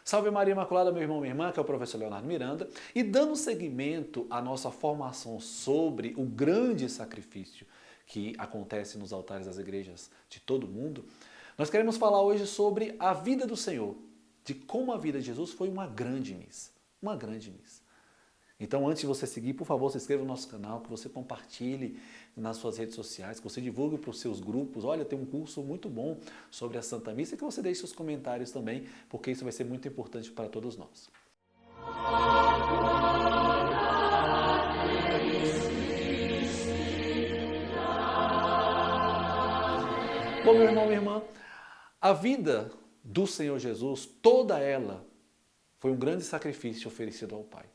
Salve Maria Imaculada, meu irmão, minha irmã, que é o professor Leonardo Miranda. E dando seguimento à nossa formação sobre o grande sacrifício que acontece nos altares das igrejas de todo o mundo, nós queremos falar hoje sobre a vida do Senhor, de como a vida de Jesus foi uma grande missa. Uma grande missa. Então, antes de você seguir, por favor, se inscreva no nosso canal, que você compartilhe nas suas redes sociais, que você divulgue para os seus grupos. Olha, tem um curso muito bom sobre a Santa Missa e que você deixe seus comentários também, porque isso vai ser muito importante para todos nós. Bom, meu irmão, minha irmã, a vida do Senhor Jesus, toda ela, foi um grande sacrifício oferecido ao Pai.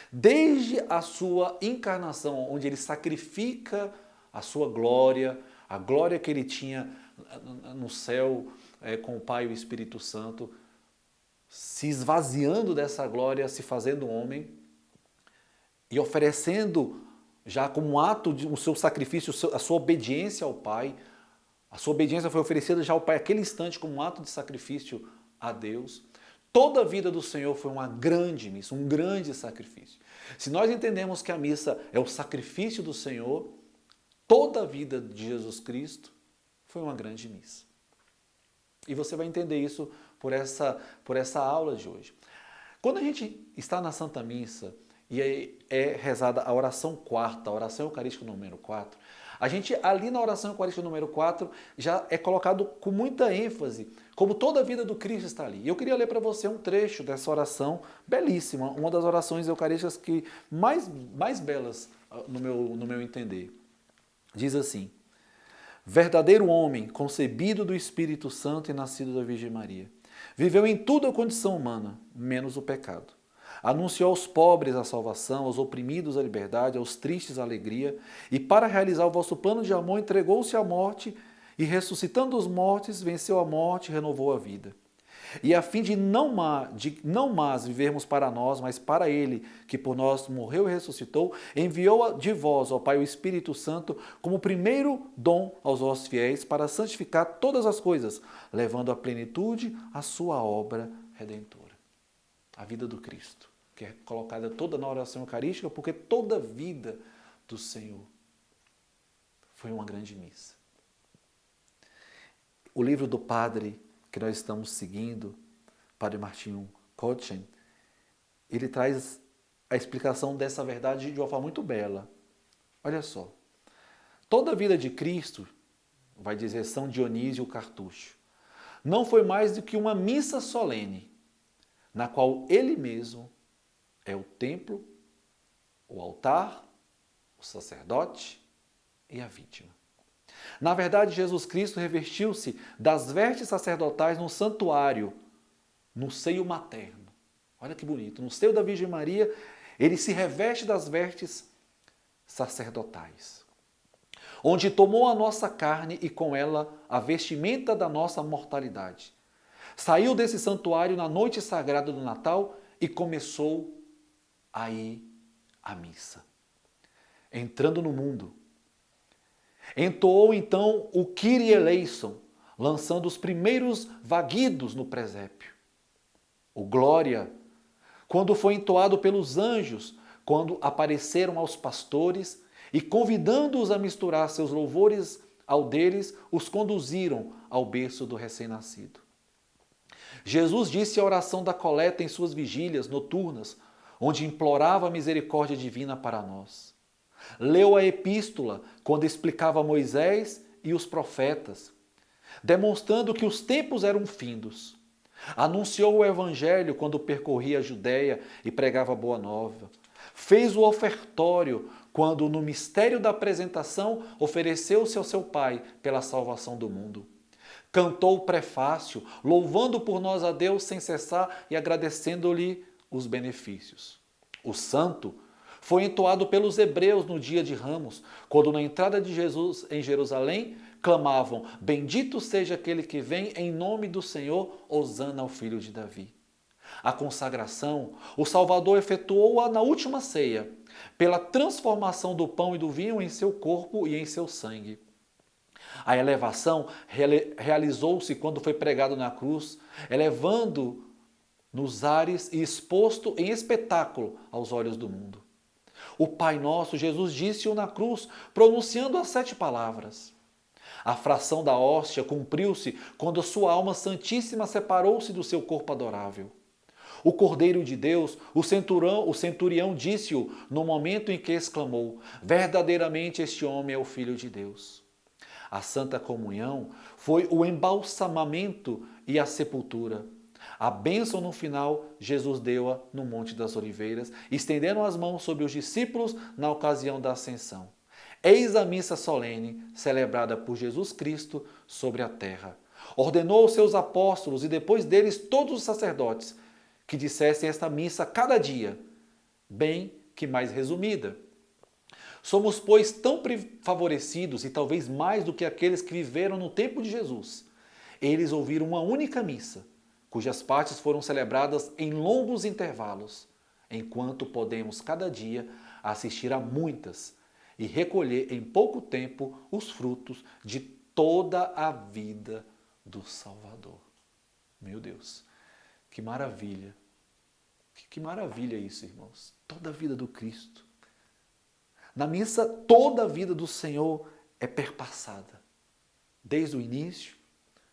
Desde a sua encarnação, onde ele sacrifica a sua glória, a glória que ele tinha no céu com o Pai e o Espírito Santo, se esvaziando dessa glória, se fazendo homem e oferecendo já como um ato de o seu sacrifício, a sua obediência ao Pai. A sua obediência foi oferecida já ao Pai naquele instante como um ato de sacrifício a Deus. Toda a vida do Senhor foi uma grande missa, um grande sacrifício. Se nós entendemos que a missa é o sacrifício do Senhor, toda a vida de Jesus Cristo foi uma grande missa. E você vai entender isso por essa aula de hoje. Quando a gente está na Santa Missa e é rezada a oração quarta, a oração eucarística número 4, a gente ali na oração eucarística número 4 já é colocado com muita ênfase, como toda a vida do Cristo está ali. E eu queria ler para você um trecho dessa oração belíssima, uma das orações eucarísticas que mais belas no meu entender. Diz assim: verdadeiro homem, concebido do Espírito Santo e nascido da Virgem Maria, viveu em toda a condição humana, menos o pecado. Anunciou aos pobres a salvação, aos oprimidos a liberdade, aos tristes a alegria, e para realizar o vosso plano de amor entregou-se à morte e, ressuscitando os mortos, venceu a morte e renovou a vida. E a fim de não mais vivermos para nós, mas para Ele, que por nós morreu e ressuscitou, enviou de vós, ó Pai, o Espírito Santo, como primeiro dom aos vossos fiéis, para santificar todas as coisas, levando à plenitude a sua obra redentora. A vida do Cristo, que é colocada toda na oração eucarística, porque toda a vida do Senhor foi uma grande missa. O livro do padre que nós estamos seguindo, Padre Martinho Kochen, ele traz a explicação dessa verdade de uma forma muito bela. Olha só, toda a vida de Cristo, vai dizer São Dionísio Cartucho, não foi mais do que uma missa solene, na qual ele mesmo é o templo, o altar, o sacerdote e a vítima. Na verdade, Jesus Cristo revestiu-se das vestes sacerdotais no santuário, no seio materno. Olha que bonito, no seio da Virgem Maria, ele se reveste das vestes sacerdotais, onde tomou a nossa carne e com ela a vestimenta da nossa mortalidade. Saiu desse santuário na noite sagrada do Natal e começou aí a missa. Entrando no mundo, entoou então o Kyrie eleison, lançando os primeiros vaguidos no presépio. O Glória, quando foi entoado pelos anjos, quando apareceram aos pastores e convidando-os a misturar seus louvores ao deles, os conduziram ao berço do recém-nascido. Jesus disse a oração da coleta em suas vigílias noturnas, onde implorava a misericórdia divina para nós. Leu a epístola quando explicava Moisés e os profetas, demonstrando que os tempos eram findos. Anunciou o evangelho quando percorria a Judéia e pregava a boa nova. Fez o ofertório quando, no mistério da apresentação, ofereceu-se ao seu Pai pela salvação do mundo. Cantou o prefácio, louvando por nós a Deus sem cessar e agradecendo-lhe os benefícios. O santo foi entoado pelos hebreus no dia de Ramos, quando na entrada de Jesus em Jerusalém clamavam: bendito seja aquele que vem em nome do Senhor, hosana ao filho de Davi. A consagração, o Salvador efetuou-a na última ceia, pela transformação do pão e do vinho em seu corpo e em seu sangue. A elevação realizou-se quando foi pregado na cruz, elevando nos ares e exposto em espetáculo aos olhos do mundo. O Pai Nosso, Jesus disse-o na cruz, pronunciando as 7 palavras. A fração da hóstia cumpriu-se quando a sua alma santíssima separou-se do seu corpo adorável. O Cordeiro de Deus, o centurião disse-o no momento em que exclamou: verdadeiramente este homem é o Filho de Deus. A Santa Comunhão foi o embalsamamento e a sepultura. A bênção no final, Jesus deu-a no Monte das Oliveiras, estendendo as mãos sobre os discípulos na ocasião da Ascensão. Eis a missa solene, celebrada por Jesus Cristo sobre a terra. Ordenou aos seus apóstolos e depois deles todos os sacerdotes que dissessem esta missa cada dia, bem que mais resumida. Somos, pois, tão favorecidos e talvez mais do que aqueles que viveram no tempo de Jesus. Eles ouviram uma única missa, cujas partes foram celebradas em longos intervalos, enquanto podemos cada dia assistir a muitas e recolher em pouco tempo os frutos de toda a vida do Salvador. Meu Deus, que maravilha! Que maravilha isso, irmãos! Toda a vida do Cristo. Na missa, toda a vida do Senhor é perpassada, desde o início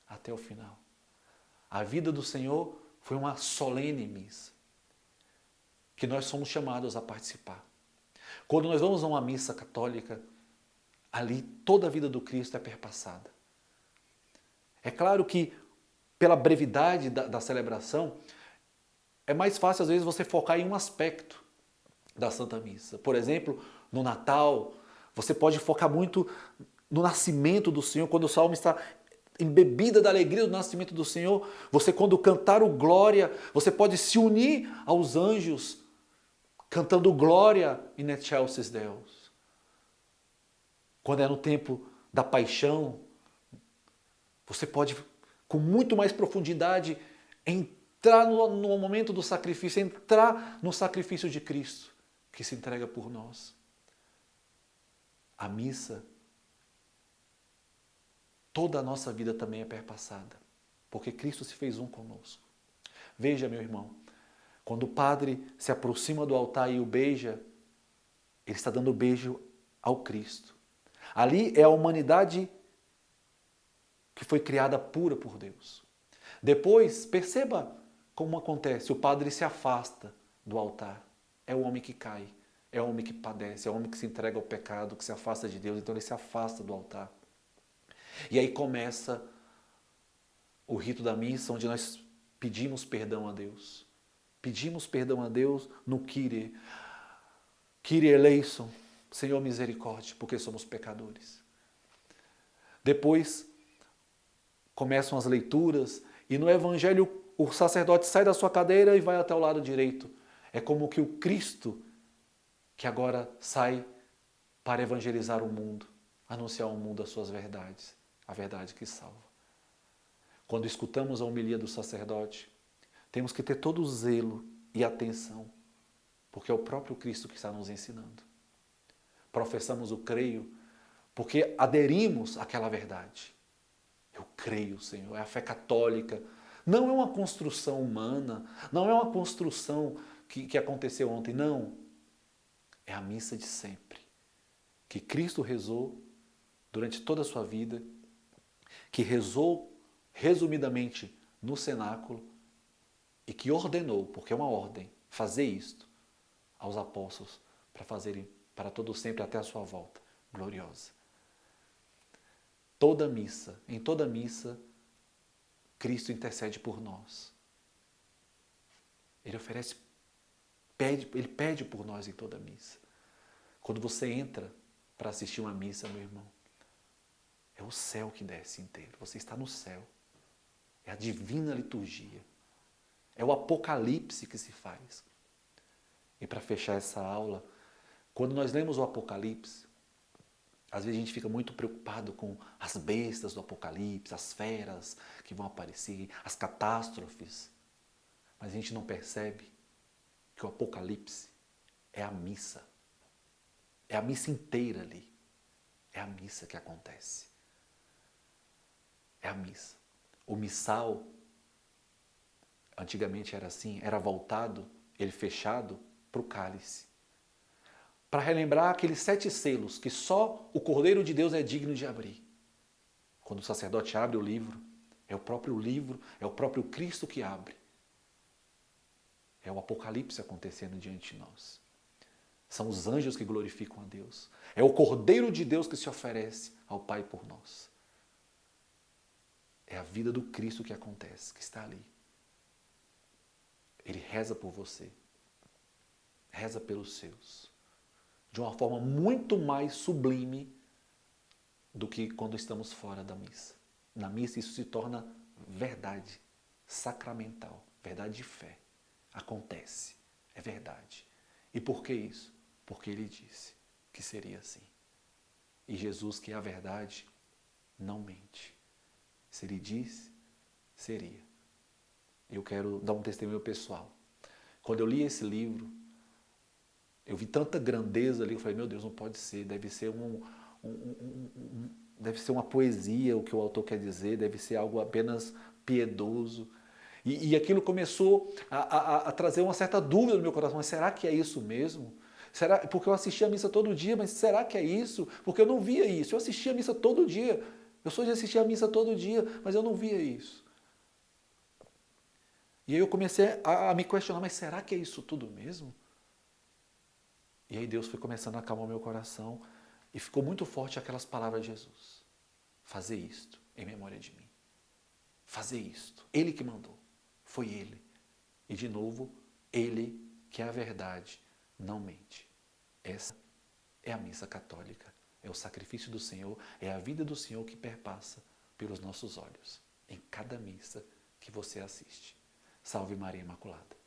até o final. A vida do Senhor foi uma solene missa, que nós somos chamados a participar. Quando nós vamos a uma missa católica, ali toda a vida do Cristo é perpassada. É claro que, pela brevidade da celebração, é mais fácil às vezes você focar em um aspecto da Santa Missa. Por exemplo, no Natal, você pode focar muito no nascimento do Senhor, quando o salmo está embebida da alegria do nascimento do Senhor. Você, quando cantar o glória, você pode se unir aos anjos cantando glória in excelsis Deus. Quando é no tempo da paixão, você pode, com muito mais profundidade, entrar no momento do sacrifício, entrar no sacrifício de Cristo, que se entrega por nós. A missa, toda a nossa vida também é perpassada, porque Cristo se fez um conosco. Veja, meu irmão, quando o padre se aproxima do altar e o beija, ele está dando beijo ao Cristo. Ali é a humanidade que foi criada pura por Deus. Depois, perceba como acontece, o padre se afasta do altar. É o homem que cai, é o homem que padece, é o homem que se entrega ao pecado, que se afasta de Deus, então ele se afasta do altar. E aí começa o rito da missa, onde nós pedimos perdão a Deus. Pedimos perdão a Deus no Kyrie. Kyrie eleison, Senhor misericórdia, porque somos pecadores. Depois começam as leituras e no Evangelho o sacerdote sai da sua cadeira e vai até o lado direito. É como que o Cristo que agora sai para evangelizar o mundo, anunciar ao mundo as suas verdades, a verdade que salva. Quando escutamos a homilia do sacerdote, temos que ter todo o zelo e atenção, porque é o próprio Cristo que está nos ensinando. Professamos o creio, porque aderimos àquela verdade. Eu creio, Senhor, é a fé católica. Não é uma construção humana, não é uma construção que aconteceu ontem, não. É a missa de sempre, que Cristo rezou durante toda a sua vida, que rezou resumidamente no cenáculo e que ordenou, porque é uma ordem, fazer isto aos apóstolos para fazerem para todo sempre até a sua volta gloriosa. Em toda missa, Cristo intercede por nós. Ele pede por nós em toda missa. Quando você entra para assistir uma missa, meu irmão, é o céu que desce inteiro. Você está no céu. É a divina liturgia. É o apocalipse que se faz. E para fechar essa aula, quando nós lemos o Apocalipse, às vezes a gente fica muito preocupado com as bestas do Apocalipse, as feras que vão aparecer, as catástrofes. Mas a gente não percebe que o Apocalipse é a missa. É a missa inteira ali. É a missa que acontece. É a missa. O missal Antigamente era assim, era voltado, ele fechado, para o cálice. Para relembrar aqueles 7 selos que só o Cordeiro de Deus é digno de abrir. Quando o sacerdote abre o livro, é o próprio livro, é o próprio Cristo que abre. É o Apocalipse acontecendo diante de nós. São os anjos que glorificam a Deus. É o Cordeiro de Deus que se oferece ao Pai por nós. É a vida do Cristo que acontece, que está ali. Ele reza por você. Reza pelos seus. De uma forma muito mais sublime do que quando estamos fora da missa. Na missa isso se torna verdade sacramental, verdade de fé. Acontece, é verdade. E por que isso? Porque ele disse que seria assim. E Jesus, que é a verdade, não mente. Se ele disse, seria. Eu quero dar um testemunho pessoal. Quando eu li esse livro, eu vi tanta grandeza ali, eu falei, meu Deus, não pode ser, deve ser deve ser uma poesia o que o autor quer dizer, deve ser algo apenas piedoso. E aquilo começou a trazer uma certa dúvida no meu coração, mas será que é isso mesmo? Porque eu assistia a missa todo dia, mas será que é isso? Porque eu não via isso, eu assistia a missa todo dia, eu sou de assistir a missa todo dia, mas eu não via isso. E aí eu comecei a me questionar, mas será que é isso tudo mesmo? E aí Deus foi começando a acalmar o meu coração e ficou muito forte aquelas palavras de Jesus. Fazer isto em memória de mim. Fazer isto. Ele que mandou. Foi Ele. E de novo, Ele, que é a verdade, não mente. Essa é a missa católica. É o sacrifício do Senhor, é a vida do Senhor que perpassa pelos nossos olhos. Em cada missa que você assiste. Salve Maria Imaculada.